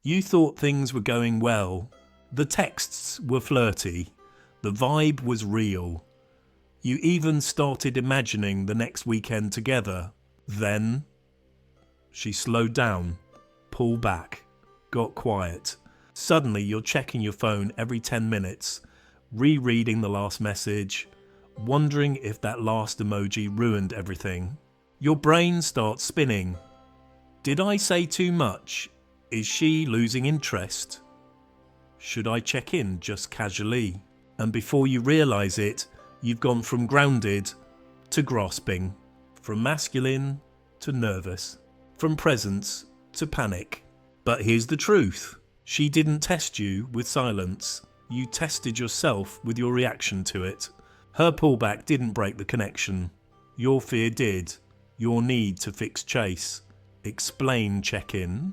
You thought things were going well. The texts were flirty. The vibe was real. You even started imagining the next weekend together. Then she slowed down, pulled back, got quiet. Suddenly you're checking your phone every 10 minutes, rereading the last message, wondering if that last emoji ruined everything. Your brain starts spinning. Did I say too much? Is she losing interest? Should I check in just casually? And before you realise it, you've gone from grounded to grasping, from masculine to nervous, from presence to panic. But here's the truth. She didn't test you with silence. You tested yourself with your reaction to it. Her pullback didn't break the connection. Your fear did. Your need to fix chase, explain check-in,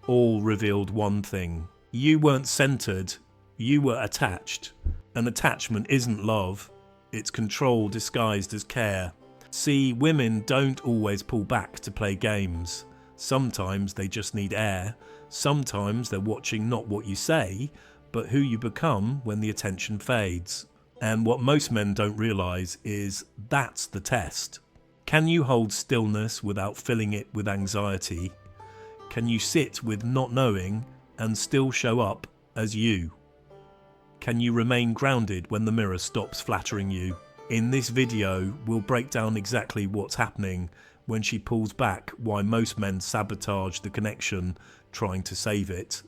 all revealed one thing. You weren't centered. You were attached. An attachment isn't love. It's control disguised as care. See, women don't always pull back to play games. Sometimes they just need air. Sometimes they're watching not what you say, but who you become when the attention fades. And what most men don't realise is that's the test. Can you hold stillness without filling it with anxiety? Can you sit with not knowing and still show up as you? Can you remain grounded when the mirror stops flattering you? In this video, we'll break down exactly what's happening when she pulls back, why most men sabotage the connection trying to save it,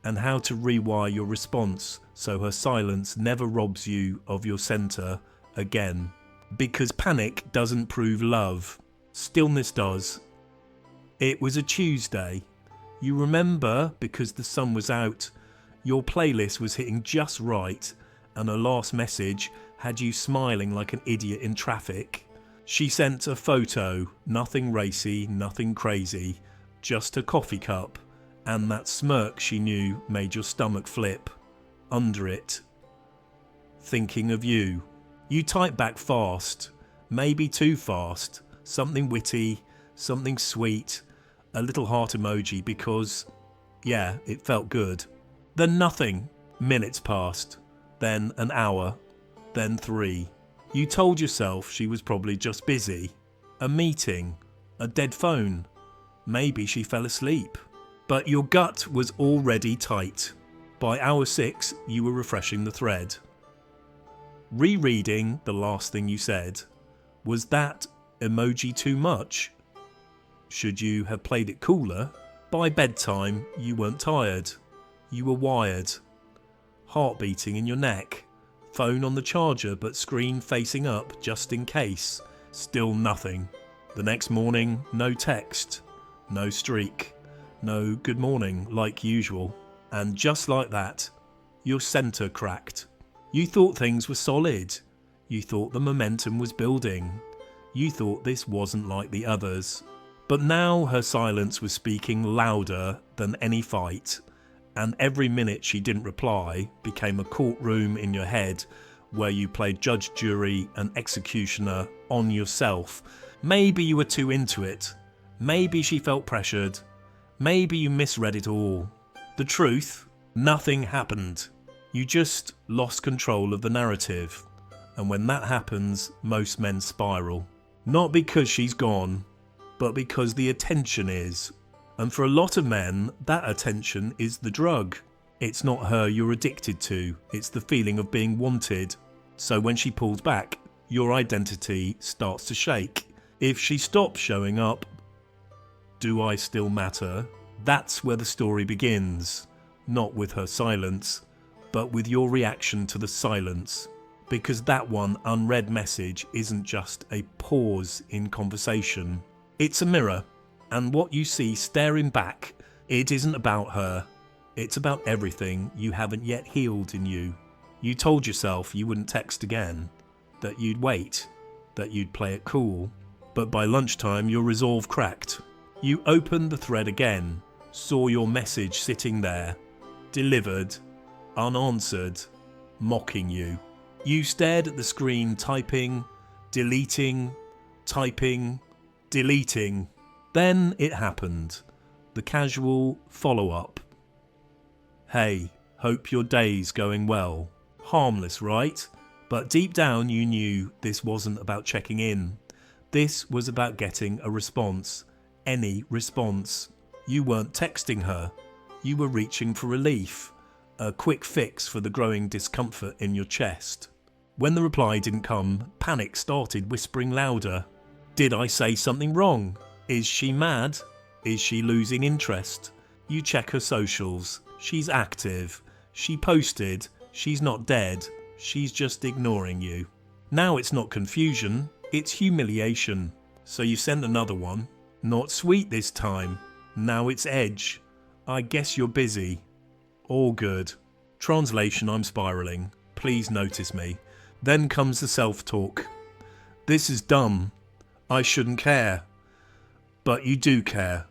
and how to rewire your response so her silence never robs you of your center again. Because panic doesn't prove love, stillness does. It was a Tuesday. You remember because the sun was out, your playlist was hitting just right, and her last message had you smiling like an idiot in traffic. She sent a photo, nothing racy, nothing crazy, just a coffee cup, and that smirk she knew made your stomach flip. Under it, thinking of you. You typed back fast, maybe too fast, something witty, something sweet, a little heart emoji because, yeah, it felt good. Then nothing. Minutes passed, then an hour, then 3. You told yourself she was probably just busy. A meeting, a dead phone. Maybe she fell asleep. But your gut was already tight. By hour 6, you were refreshing the thread. Rereading the last thing you said. Was that emoji too much? Should you have played it cooler? By bedtime, you weren't tired. You were wired. Heart beating in your neck. Phone on the charger but screen facing up just in case. Still nothing. The next morning, no text. No streak. No good morning like usual. And just like that, your center cracked. You thought things were solid. You thought the momentum was building. You thought this wasn't like the others. But now her silence was speaking louder than any fight, and every minute she didn't reply became a courtroom in your head where you played judge, jury and executioner on yourself. Maybe you were too into it. Maybe she felt pressured. Maybe you misread it all. The truth, nothing happened. You just lost control of the narrative. And when that happens, most men spiral. Not because she's gone, but because the attention is. And for a lot of men, that attention is the drug. It's not her you're addicted to, it's the feeling of being wanted. So when she pulls back, your identity starts to shake. If she stops showing up, do I still matter? That's where the story begins. Not with her silence, but with your reaction to the silence. Because that one unread message isn't just a pause in conversation. It's a mirror, and what you see staring back, it isn't about her. It's about everything you haven't yet healed in you. You told yourself you wouldn't text again, that you'd wait, that you'd play it cool. But by lunchtime your resolve cracked. You opened the thread again, saw your message sitting there, delivered, unanswered, mocking you. You stared at the screen typing, deleting, typing, deleting. Then it happened. The casual follow-up. Hey, hope your day's going well. Harmless, right? But deep down you knew this wasn't about checking in. This was about getting a response. Any response. You weren't texting her. You were reaching for relief. A quick fix for the growing discomfort in your chest. When the reply didn't come, panic started whispering louder. Did I say something wrong? Is she mad? Is she losing interest? You check her socials. She's active. She posted. She's not dead. She's just ignoring you. Now it's not confusion, it's humiliation. So you send another one. Not sweet this time. Now it's edge. I guess you're busy. All good. Translation: I'm spiraling. Please notice me. Then comes the self-talk. This is dumb. I shouldn't care. But you do care.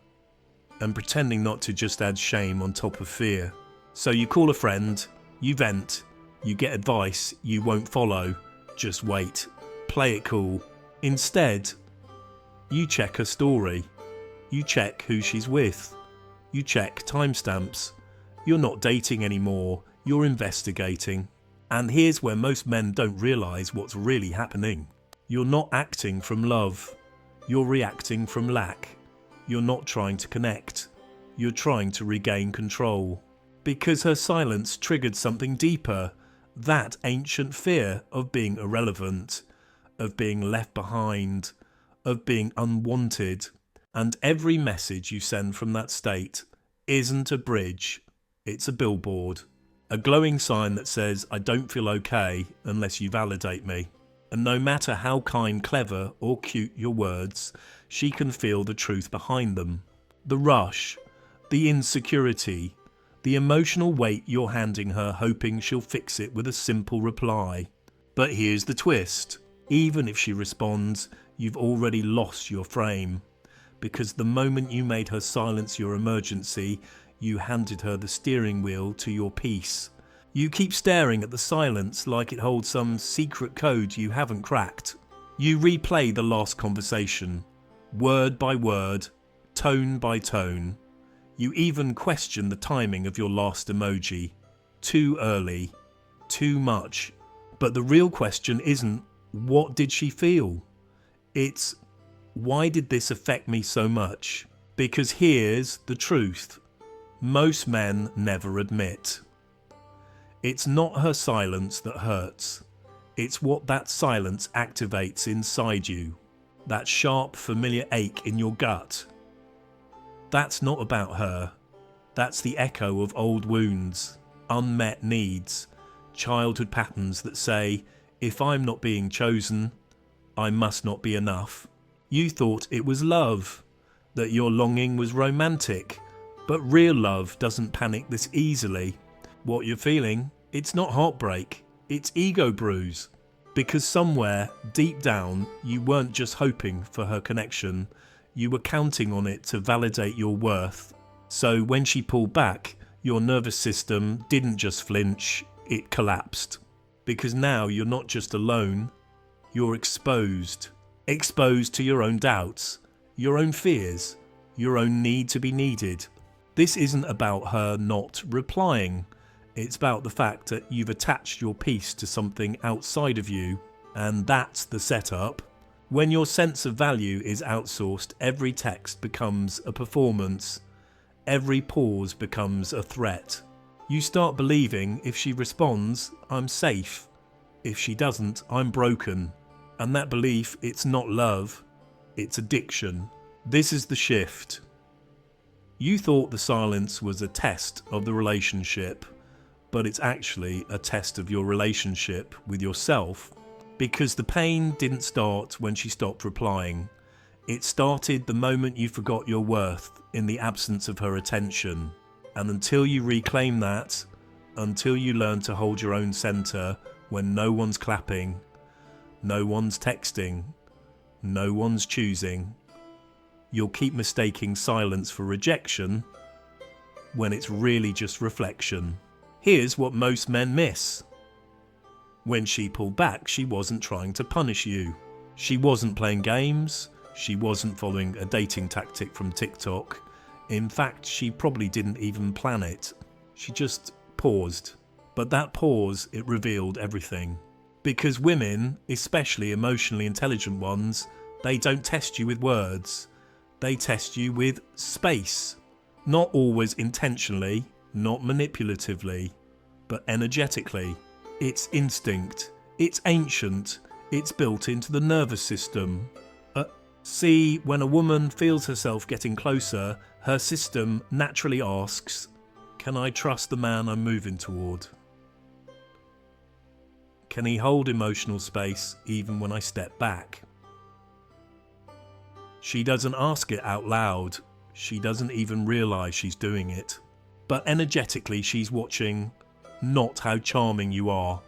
And pretending not to just add shame on top of fear. So you call a friend, you vent, you get advice you won't follow. Just wait. Play it cool. Instead, you check her story. You check who she's with. You check timestamps. You're not dating anymore. You're investigating. And here's where most men don't realise what's really happening. You're not acting from love. You're reacting from lack. You're not trying to connect. You're trying to regain control. Because her silence triggered something deeper. That ancient fear of being irrelevant, of being left behind, of being unwanted. And every message you send from that state isn't a bridge, it's a billboard. A glowing sign that says, I don't feel okay unless you validate me. And no matter how kind, clever or cute your words, she can feel the truth behind them. The rush, the insecurity, the emotional weight you're handing her, hoping she'll fix it with a simple reply. But here's the twist. Even if she responds, you've already lost your frame. Because the moment you made her silence your emergency, you handed her the steering wheel to your peace. You keep staring at the silence like it holds some secret code you haven't cracked. You replay the last conversation, word by word, tone by tone. You even question the timing of your last emoji. Too early, too much. But the real question isn't, what did she feel? It's, why did this affect me so much? Because here's the truth. Most men never admit. It's not her silence that hurts. It's what that silence activates inside you. That sharp, familiar ache in your gut. That's not about her. That's the echo of old wounds, unmet needs, childhood patterns that say, if I'm not being chosen, I must not be enough. You thought it was love, that your longing was romantic, but real love doesn't panic this easily. What you're feeling, it's not heartbreak, it's ego bruise. Because somewhere, deep down, you weren't just hoping for her connection, you were counting on it to validate your worth. So when she pulled back, your nervous system didn't just flinch, it collapsed. Because now you're not just alone, you're exposed. Exposed to your own doubts, your own fears, your own need to be needed. This isn't about her not replying. It's about the fact that you've attached your piece to something outside of you, and that's the setup. When your sense of value is outsourced, every text becomes a performance. Every pause becomes a threat. You start believing if she responds, I'm safe. If she doesn't, I'm broken. And that belief, it's not love, it's addiction. This is the shift. You thought the silence was a test of the relationship, but it's actually a test of your relationship with yourself. Because the pain didn't start when she stopped replying. It started the moment you forgot your worth in the absence of her attention. And until you reclaim that, until you learn to hold your own centre when no one's clapping, no one's texting, no one's choosing, you'll keep mistaking silence for rejection when it's really just reflection. Here's what most men miss. When she pulled back, she wasn't trying to punish you. She wasn't playing games. She wasn't following a dating tactic from TikTok. In fact, she probably didn't even plan it. She just paused. But that pause, it revealed everything. Because women, especially emotionally intelligent ones, they don't test you with words. They test you with space. Not always intentionally, not manipulatively, but energetically. It's instinct. It's ancient. It's built into the nervous system. See, when a woman feels herself getting closer, her system naturally asks, can I trust the man I'm moving toward? Can he hold emotional space even when I step back? She doesn't ask it out loud. She doesn't even realise she's doing it. But energetically she's watching not how charming you are,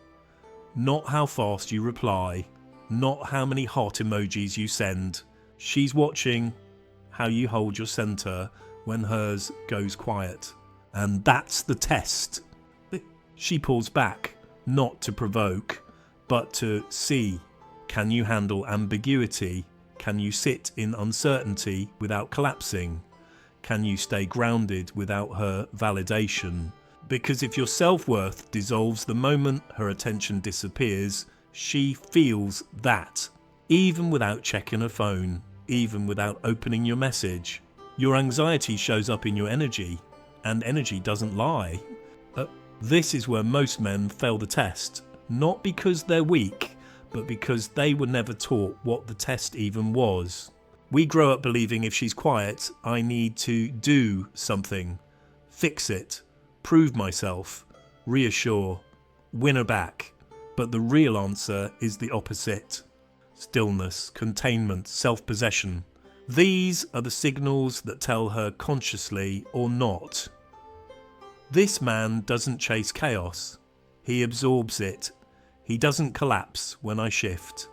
not how fast you reply, not how many heart emojis you send. She's watching how you hold your centre when hers goes quiet. And that's the test. She pulls back, not to provoke, but to see. Can you handle ambiguity? Can you sit in uncertainty without collapsing? Can you stay grounded without her validation? Because if your self-worth dissolves the moment her attention disappears, she feels that. Even without checking her phone, even without opening your message. Your anxiety shows up in your energy, and energy doesn't lie. This is where most men fail the test, not because they're weak, but because they were never taught what the test even was. We grow up believing if she's quiet, I need to do something, fix it, prove myself, reassure, win her back. But the real answer is the opposite. Stillness, containment, self-possession. These are the signals that tell her consciously or not. This man doesn't chase chaos. He absorbs it. He doesn't collapse when I shift.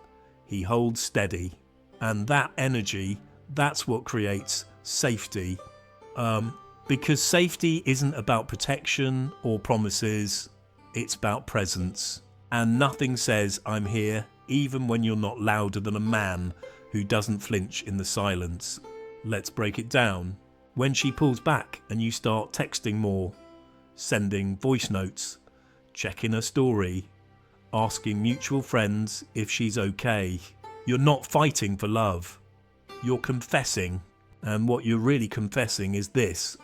He holds steady. And that energy, that's what creates safety. Because safety isn't about protection or promises. It's about presence. And nothing says I'm here even when you're not louder than a man who doesn't flinch in the silence. Let's break it down. When she pulls back and you start texting more, sending voice notes, checking her story, asking mutual friends if she's okay, you're not fighting for love. You're confessing. And what you're really confessing is this.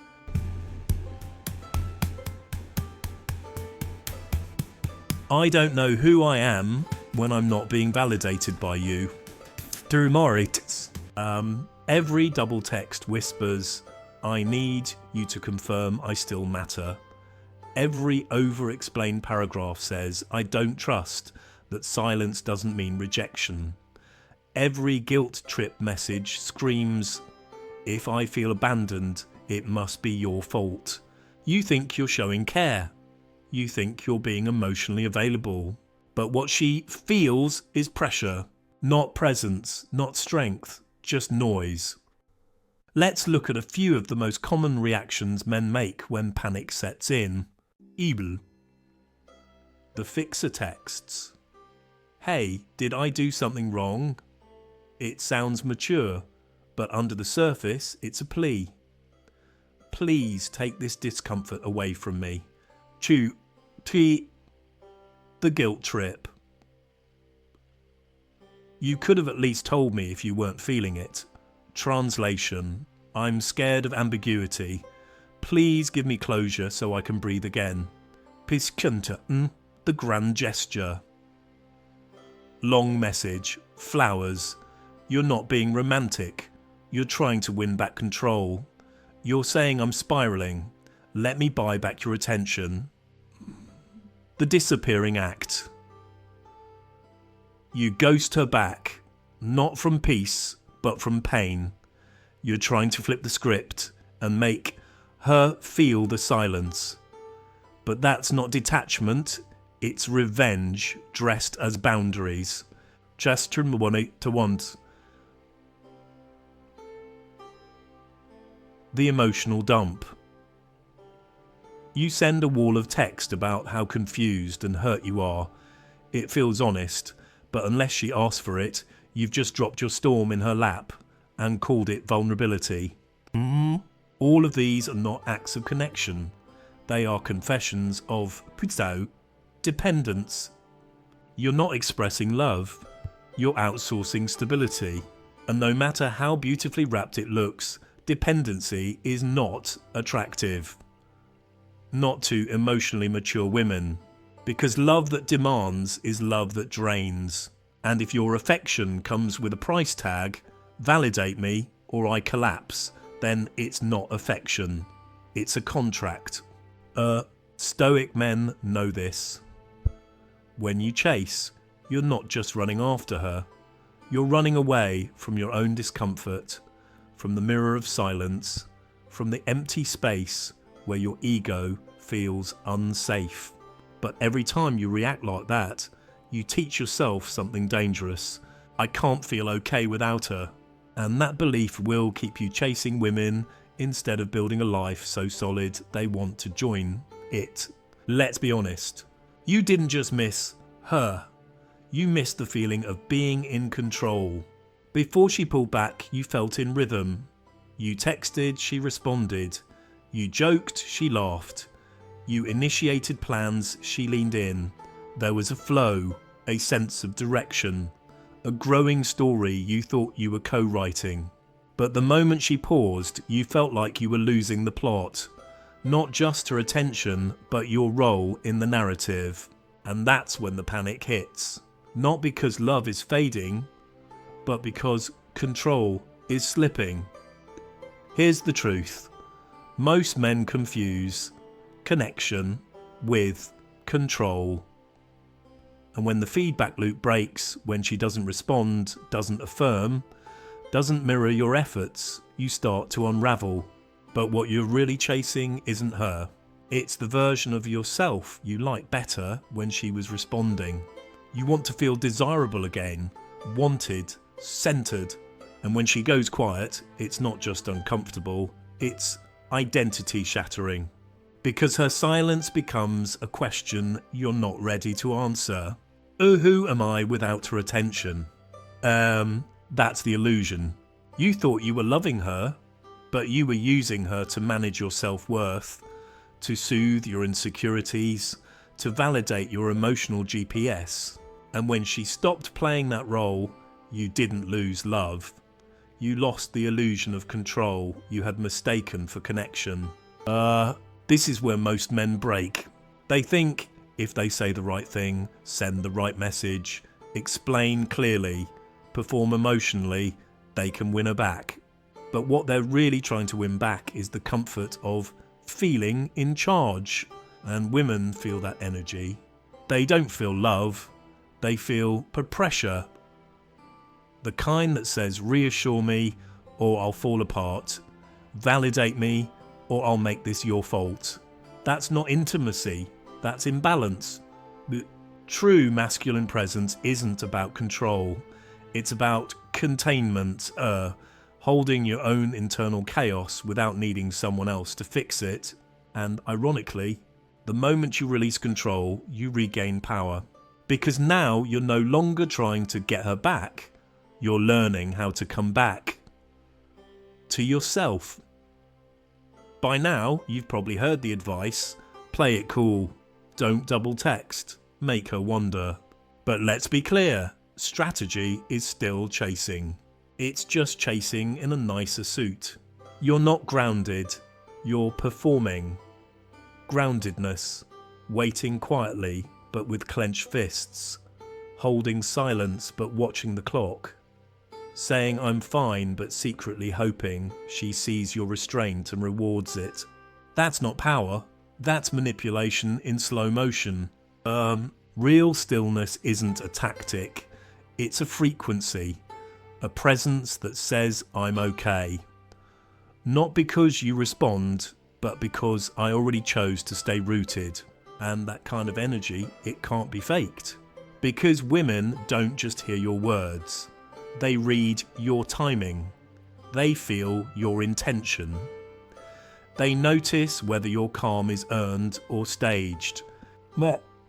I don't know who I am when I'm not being validated by you. Every double text whispers, I need you to confirm I still matter. Every over-explained paragraph says, I don't trust that silence doesn't mean rejection. Every guilt trip message screams, if I feel abandoned, it must be your fault. You think you're showing care. You think you're being emotionally available. But what she feels is pressure, not presence, not strength, just noise. Let's look at a few of the most common reactions men make when panic sets in. Evil. The fixer texts. Hey, did I do something wrong? It sounds mature, but under the surface, it's a plea. Please take this discomfort away from me. The guilt trip. You could have at least told me if you weren't feeling it. Translation. I'm scared of ambiguity. Please give me closure so I can breathe again. Piskunten, the grand gesture. Long message. Flowers. You're not being romantic. You're trying to win back control. You're saying I'm spiralling. Let me buy back your attention. The disappearing act. You ghost her back, not from peace, but from pain. You're trying to flip the script and make her feel the silence. But that's not detachment, it's revenge dressed as boundaries. Just to want. The emotional dump. You send a wall of text about how confused and hurt you are. It feels honest, but unless she asks for it, you've just dropped your storm in her lap and called it vulnerability. All of these are not acts of connection. They are confessions of withdrawal, dependence. You're not expressing love, you're outsourcing stability. And no matter how beautifully wrapped it looks, dependency is not attractive. Not to emotionally mature women. Because love that demands is love that drains. And if your affection comes with a price tag, validate me or I collapse, then it's not affection. It's a contract. Stoic men know this. When you chase, you're not just running after her. You're running away from your own discomfort, from the mirror of silence, from the empty space where your ego feels unsafe. But every time you react like that, you teach yourself something dangerous. I can't feel okay without her. And that belief will keep you chasing women instead of building a life so solid they want to join it. Let's be honest. You didn't just miss her. You missed the feeling of being in control. Before she pulled back, you felt in rhythm. You texted, she responded. You joked, she laughed. You initiated plans, she leaned in. There was a flow, a sense of direction, a growing story you thought you were co-writing. But the moment she paused, you felt like you were losing the plot. Not just her attention, but your role in the narrative. And that's when the panic hits. Not because love is fading, but because control is slipping. Here's the truth. Most men confuse connection with control. And when the feedback loop breaks, when she doesn't respond, doesn't affirm, doesn't mirror your efforts, you start to unravel. But what you're really chasing isn't her. It's the version of yourself you liked better when she was responding. You want to feel desirable again, wanted, centered. And when she goes quiet, it's not just uncomfortable, it's identity shattering. Because her silence becomes a question you're not ready to answer. Who am I without her attention? That's the illusion. You thought you were loving her, but you were using her to manage your self-worth, to soothe your insecurities, to validate your emotional GPS. And when she stopped playing that role, you didn't lose love. You lost the illusion of control you had mistaken for connection. This is where most men break. They think if they say the right thing, send the right message, explain clearly, perform emotionally, they can win her back. But what they're really trying to win back is the comfort of feeling in charge. And women feel that energy. They don't feel love, they feel pressure. The kind that says reassure me or I'll fall apart, validate me or I'll make this your fault. That's not intimacy, that's imbalance. True masculine presence isn't about control, it's about containment, holding your own internal chaos without needing someone else to fix it. And ironically, the moment you release control, you regain power. Because now you're no longer trying to get her back, you're learning how to come back to yourself. By now, you've probably heard the advice, play it cool, don't double text, make her wonder. But let's be clear, strategy is still chasing. It's just chasing in a nicer suit. You're not grounded, you're performing. Groundedness, waiting quietly but with clenched fists, holding silence but watching the clock, saying I'm fine but secretly hoping she sees your restraint and rewards it. That's not power, that's manipulation in slow motion. Real stillness isn't a tactic, it's a frequency, a presence that says I'm okay. Not because you respond, but because I already chose to stay rooted. And that kind of energy, it can't be faked. Because women don't just hear your words. They read your timing. They feel your intention. They notice whether your calm is earned or staged.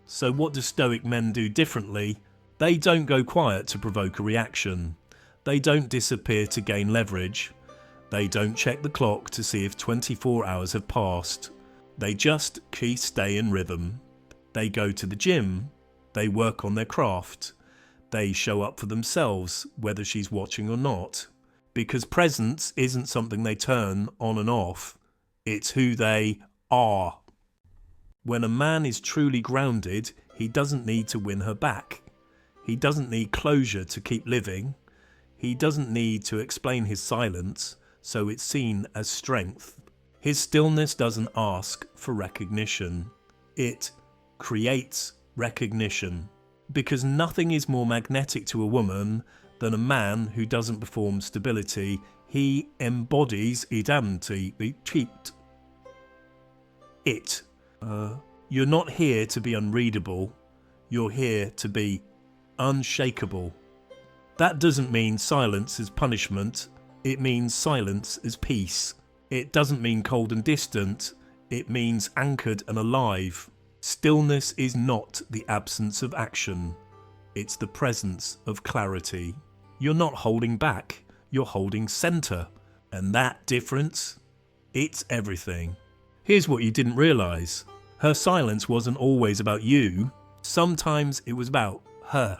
So what do stoic men do differently? They don't go quiet to provoke a reaction. They don't disappear to gain leverage. They don't check the clock to see if 24 hours have passed. They just stay in rhythm. They go to the gym. They work on their craft. They show up for themselves, whether she's watching or not. Because presence isn't something they turn on and off. It's who they are. When a man is truly grounded, he doesn't need to win her back. He doesn't need closure to keep living. He doesn't need to explain his silence, so it's seen as strength. His stillness doesn't ask for recognition. It creates recognition. Because nothing is more magnetic to a woman than a man who doesn't perform stability. He embodies identity. You're not here to be unreadable. You're here to be unshakable. That doesn't mean silence is punishment. It means silence is peace. It doesn't mean cold and distant. It means anchored and alive. Stillness is not the absence of action. It's the presence of clarity. You're not holding back. You're holding center. And that difference, it's everything. Here's what you didn't realize. Her silence wasn't always about you. Sometimes it was about her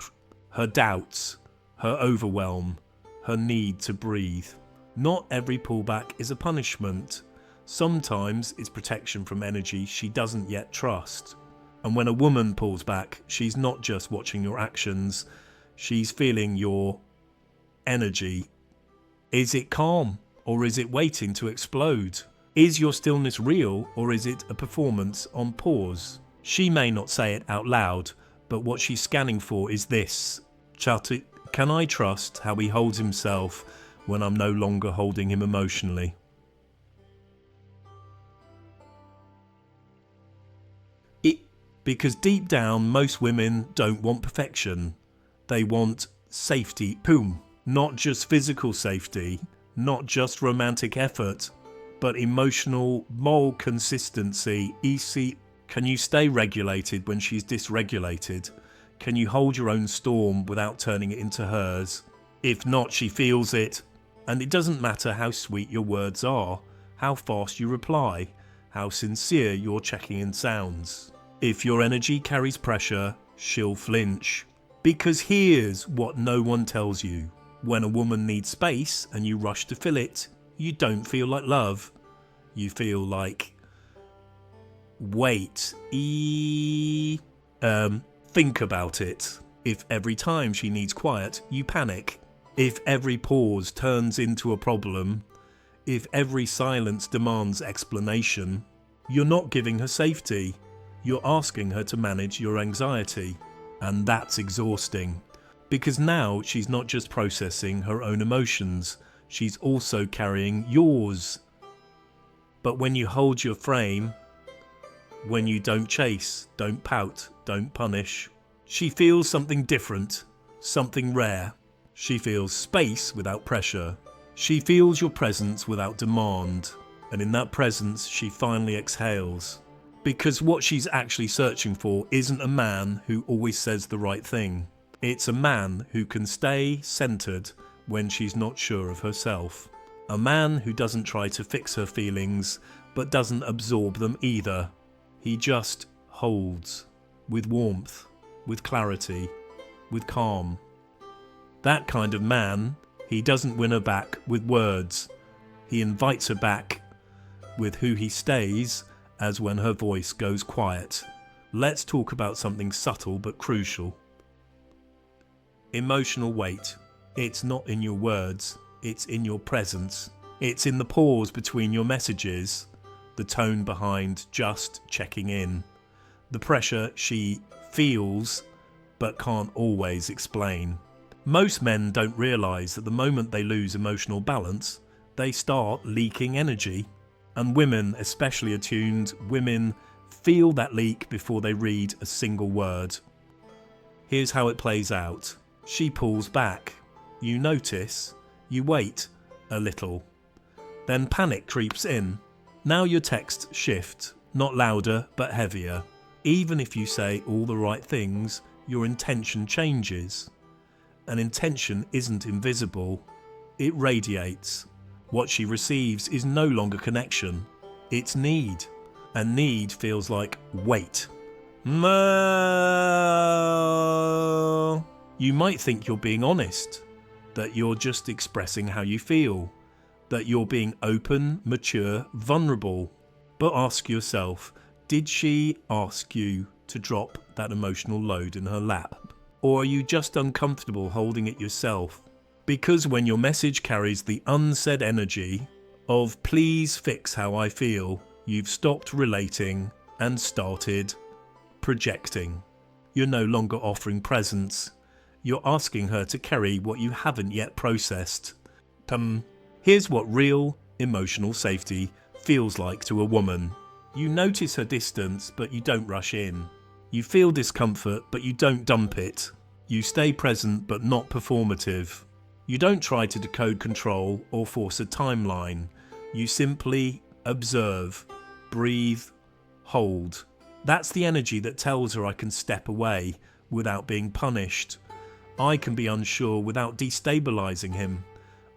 doubts, her overwhelm, her need to breathe. Not every pullback is a punishment. Sometimes it's protection from energy she doesn't yet trust. And when a woman pulls back, she's not just watching your actions, she's feeling your energy. Is it calm or is it waiting to explode? Is your stillness real or is it a performance on pause? She may not say it out loud, but what she's scanning for is this. Chati, can I trust how he holds himself when I'm no longer holding him emotionally? Because deep down, most women don't want perfection. They want safety. Boom. Not just physical safety, not just romantic effort, but emotional, moral consistency. EC, can you stay regulated when she's dysregulated? Can you hold your own storm without turning it into hers? If not, she feels it. And it doesn't matter how sweet your words are, how fast you reply, how sincere your checking in sounds. If your energy carries pressure, she'll flinch. Because here's what no one tells you. When a woman needs space and you rush to fill it, you don't feel like love. You feel like wait. Think about it. If every time she needs quiet, you panic. If every pause turns into a problem, if every silence demands explanation, you're not giving her safety. You're asking her to manage your anxiety. And that's exhausting. Because now she's not just processing her own emotions, she's also carrying yours. But when you hold your frame, when you don't chase, don't pout, don't punish, she feels something different, something rare. She feels space without pressure. She feels your presence without demand. And in that presence, she finally exhales. Because what she's actually searching for isn't a man who always says the right thing. It's a man who can stay centered when she's not sure of herself. A man who doesn't try to fix her feelings, but doesn't absorb them either. He just holds, with warmth, with clarity, with calm. That kind of man, he doesn't win her back with words. He invites her back with who he stays as when her voice goes quiet. Let's talk about something subtle but crucial. Emotional weight. It's not in your words, it's in your presence. It's in the pause between your messages, the tone behind just checking in, the pressure she feels but can't always explain. Most men don't realise that the moment they lose emotional balance, they start leaking energy. And women, especially attuned women, feel that leak before they read a single word. Here's how it plays out. She pulls back. You notice. You wait a little. Then panic creeps in. Now your texts shift, not louder but heavier. Even if you say all the right things, your intention changes. An intention isn't invisible. It radiates. What she receives is no longer connection, it's need. and need feels like weight. You might think you're being honest, that you're just expressing how you feel, that you're being open, mature, vulnerable. But ask yourself, did she ask you to drop that emotional load in her lap? Or are you just uncomfortable holding it yourself? Because when your message carries the unsaid energy of please fix how I feel, you've stopped relating and started projecting. You're no longer offering presence. You're asking her to carry what you haven't yet processed. Here's what real emotional safety feels like to a woman. You notice her distance, but you don't rush in. You feel discomfort, but you don't dump it. You stay present, but not performative. You don't try to decode control or force a timeline. You simply observe, breathe, hold. That's the energy that tells her I can step away without being punished. I can be unsure without destabilizing him.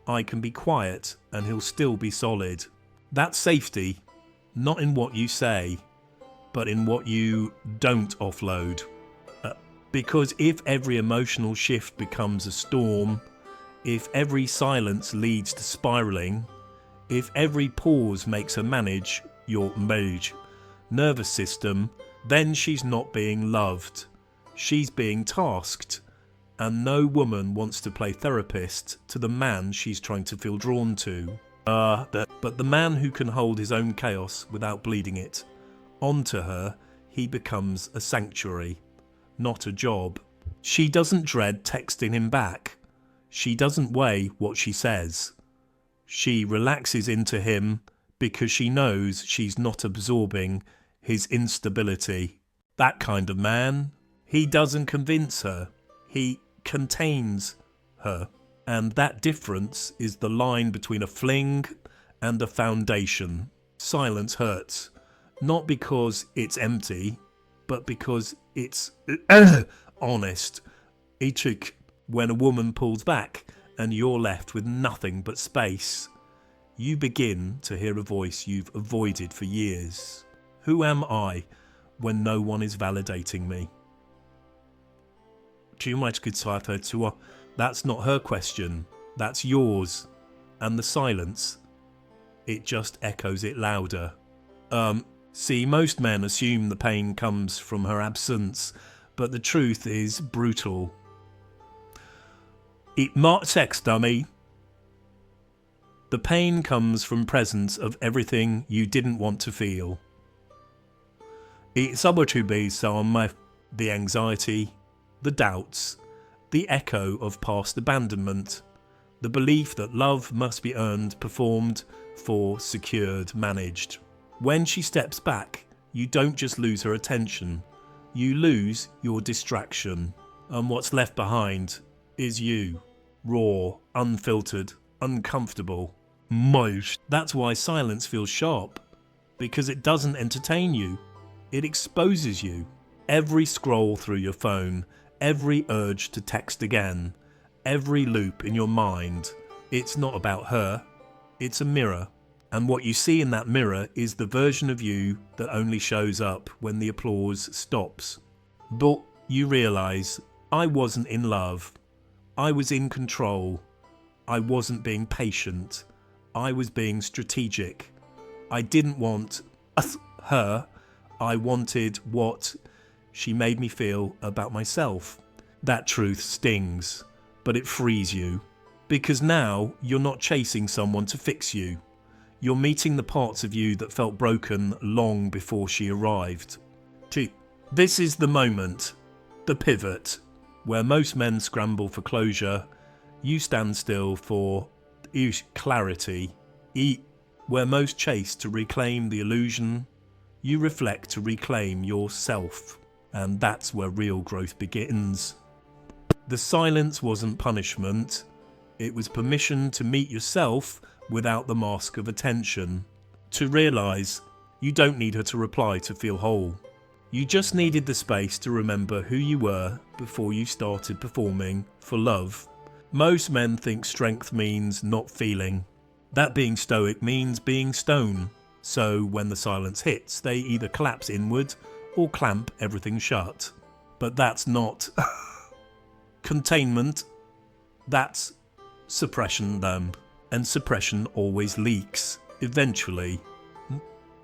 I can be quiet and he'll still be solid. That's safety, not in what you say, but in what you don't offload. Because if every emotional shift becomes a storm, if every silence leads to spiraling, if every pause makes her manage your nervous system, then she's not being loved. She's being tasked. And no woman wants to play therapist to the man she's trying to feel drawn to. But the man who can hold his own chaos without bleeding it onto her, he becomes a sanctuary, not a job. She doesn't dread texting him back. She doesn't weigh what she says. She relaxes into him because she knows she's not absorbing his instability. That kind of man, he doesn't convince her. He contains her. And that difference is the line between a fling and a foundation. Silence hurts. Not because it's empty, but because it's honest. When a woman pulls back and you're left with nothing but space, you begin to hear a voice you've avoided for years. Who am I when no one is validating me? That's not her question, that's yours. And the silence, it just echoes it louder. See, most men assume the pain comes from her absence, but the truth is brutal. Sex dummy. The pain comes from presence of everything you didn't want to feel. The anxiety, the doubts, the echo of past abandonment, the belief that love must be earned, performed for, secured, managed. When she steps back, you don't just lose her attention, you lose your distraction. And what's left behind is you, raw, unfiltered, uncomfortable. That's why silence feels sharp, because it doesn't entertain you, it exposes you. Every scroll through your phone, every urge to text again, every loop in your mind, it's not about her, it's a mirror. And what you see in that mirror is the version of you that only shows up when the applause stops. But you realise, I wasn't in love, I was in control, I wasn't being patient, I was being strategic. I didn't want her, I wanted what she made me feel about myself. That truth stings, but it frees you. Because now you're not chasing someone to fix you. You're meeting the parts of you that felt broken long before she arrived. This is the moment, the pivot, where most men scramble for closure, you stand still for clarity. Where most chase to reclaim the illusion, you reflect to reclaim yourself. And that's where real growth begins. The silence wasn't punishment, it was permission to meet yourself without the mask of attention. To realise you don't need her to reply to feel whole. You just needed the space to remember who you were before you started performing for love. Most men think strength means not feeling. That being stoic means being stone. So when the silence hits, they either collapse inward or clamp everything shut. But that's not containment, that's suppression, and suppression always leaks, eventually.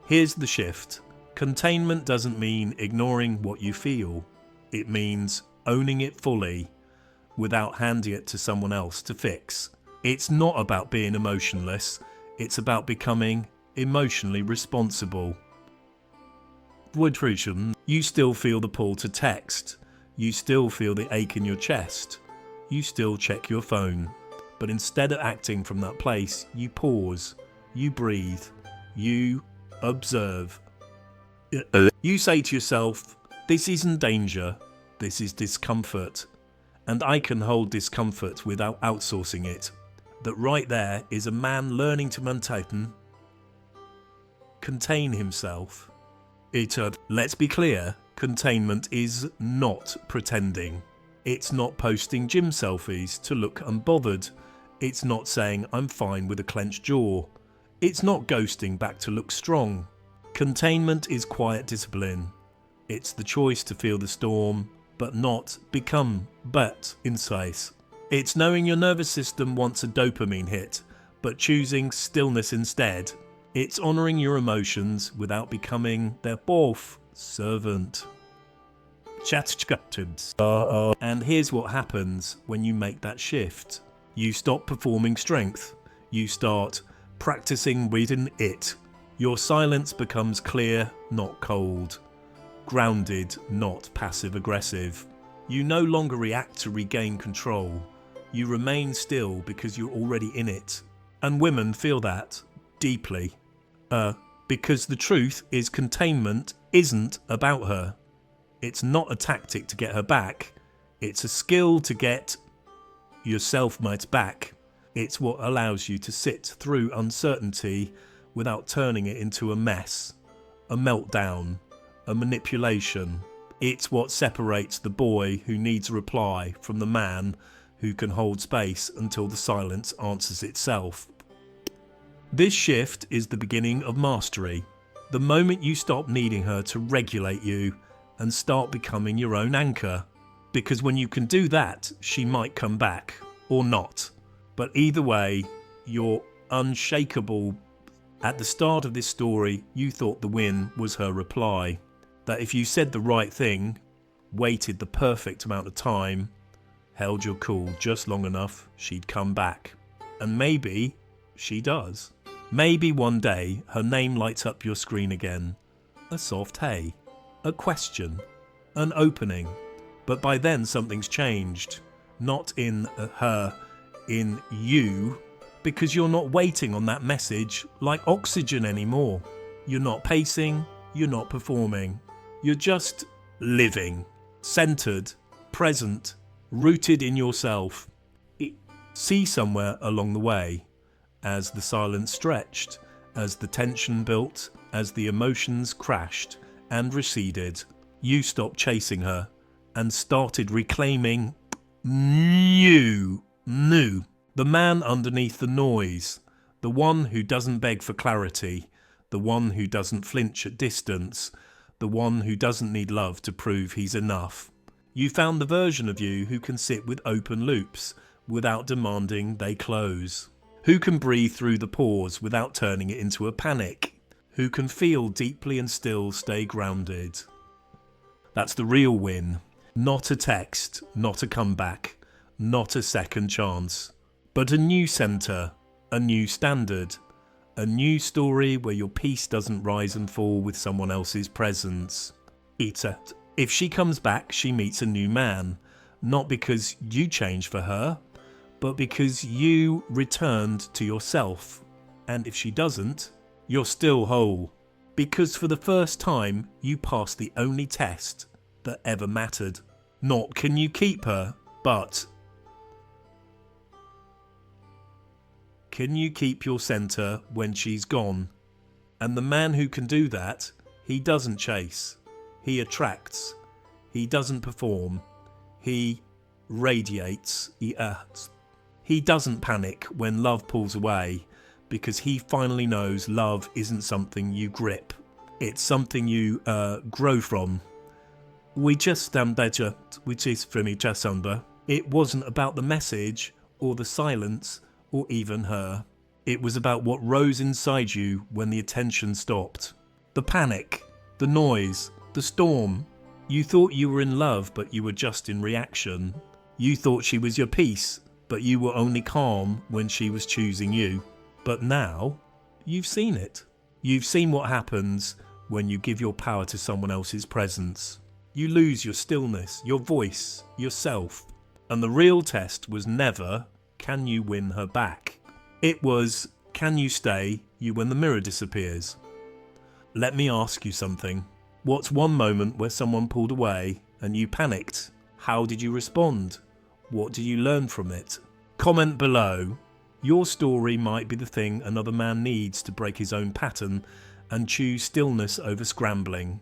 Here's the shift. Containment doesn't mean ignoring what you feel. It means owning it fully without handing it to someone else to fix. It's not about being emotionless, it's about becoming emotionally responsible. You still feel the pull to text. You still feel the ache in your chest. You still check your phone. But instead of acting from that place, you pause, you breathe, you observe. You say to yourself, this isn't danger, this is discomfort. And I can hold discomfort without outsourcing it. That right there is a man learning to contain himself. Let's be clear, containment is not pretending. It's not posting gym selfies to look unbothered. It's not saying I'm fine with a clenched jaw. It's not ghosting back to look strong. Containment is quiet discipline. It's the choice to feel the storm, but not become incisive. It's knowing your nervous system wants a dopamine hit, but choosing stillness instead. It's honouring your emotions without becoming their servant. And here's what happens when you make that shift. You stop performing strength. You start practicing within it. Your silence becomes clear, not cold. Grounded, not passive-aggressive. You no longer react to regain control. You remain still because you're already in it. And women feel that deeply. Because the truth is containment isn't about her. It's not a tactic to get her back. It's a skill to get yourself back. It's what allows you to sit through uncertainty without turning it into a mess, a meltdown, a manipulation. It's what separates the boy who needs a reply from the man who can hold space until the silence answers itself. This shift is the beginning of mastery. The moment you stop needing her to regulate you and start becoming your own anchor. Because when you can do that, she might come back, or not. But either way, you're unshakable. At the start of this story, you thought the win was her reply. That if you said the right thing, waited the perfect amount of time, held your cool just long enough, she'd come back. And maybe she does. Maybe one day her name lights up your screen again. A soft hey. A question. An opening. But by then something's changed. Not in her, in you. Because you're not waiting on that message like oxygen anymore. You're not pacing. You're not performing. You're just living. Centered. Present. Rooted in yourself. See somewhere along the way. As the silence stretched. As the tension built. As the emotions crashed and receded, you stopped chasing her and started reclaiming the man underneath the noise, the one who doesn't beg for clarity, the one who doesn't flinch at distance, the one who doesn't need love to prove he's enough. You found the version of you who can sit with open loops without demanding they close, who can breathe through the pause without turning it into a panic, who can feel deeply and still stay grounded. That's the real win. Not a text, not a comeback, not a second chance, but a new centre, a new standard, a new story where your peace doesn't rise and fall with someone else's presence. If she comes back, she meets a new man, not because you changed for her, but because you returned to yourself. And if she doesn't, you're still whole, because for the first time you passed the only test that ever mattered. Not can you keep her, but can you keep your centre when she's gone? And the man who can do that, he doesn't chase, he attracts, he doesn't perform, he radiates, he doesn't panic when love pulls away, because he finally knows love isn't something you grip. It's something you grow from. We just which is from each other. It wasn't about the message or the silence or even her. It was about what rose inside you when the attention stopped. The panic, the noise, the storm. You thought you were in love, but you were just in reaction. You thought she was your peace, but you were only calm when she was choosing you. But now, you've seen it. You've seen what happens when you give your power to someone else's presence. You lose your stillness, your voice, yourself. And the real test was never, can you win her back? It was, can you stay you when the mirror disappears? Let me ask you something. What's one moment where someone pulled away and you panicked? How did you respond? What did you learn from it? Comment below. Your story might be the thing another man needs to break his own pattern and choose stillness over scrambling.